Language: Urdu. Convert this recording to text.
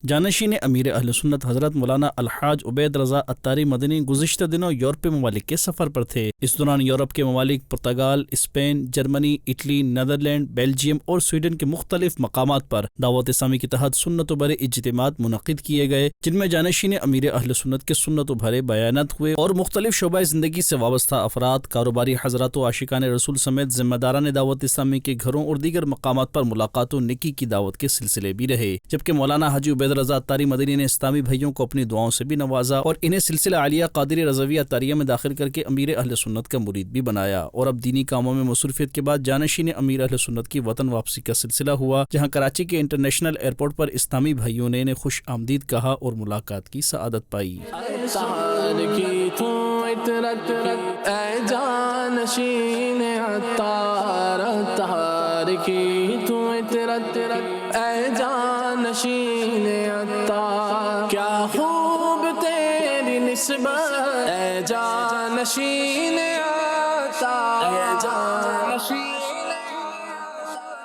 جانشین امیر اہل سنت حضرت مولانا الحاج عبید رضا عطاری مدنی گزشتہ دنوں یورپی ممالک کے سفر پر تھے۔ اس دوران یورپ کے ممالک Portugal, Spain, Germany, Italy, Netherland, Belgium اور سویڈن کے مختلف مقامات پر دعوت اسلامی کے تحت سنت و بھرے اجتماعات منعقد کیے گئے، جن میں جانشین امیر اہل سنت کے سنت و بھرے بیانات ہوئے اور مختلف شعبۂ زندگی سے وابستہ افراد، کاروباری حضرات و عاشقان رسول سمیت ذمہ داران دعوت اسلامی کے گھروں اور دیگر مقامات پر ملاقات و نیکی کی دعوت کے سلسلے بھی رہے، جبکہ مولانا حاجی عبید رضا عطاری مدنی نے اسلامی بھائیوں کو اپنی دعاؤں سے بھی نوازا اور انہیں سلسلہ عالیہ قادری رضویہ عطاریہ میں داخل کر کے امیر اہل سنت کا مرید بھی بنایا، اور اب دینی کاموں میں مصروفیت کے بعد جانشین امیر اہل سنت کی وطن واپسی کا سلسلہ ہوا، جہاں کراچی کے انٹرنیشنل ایئرپورٹ پر اسلامی بھائیوں نے انہیں خوش آمدید کہا اور ملاقات کی سعادت پائی۔ اے جانشین عطار کیا خوب تیری نسبت، اے جانشین عطار، اے جانشین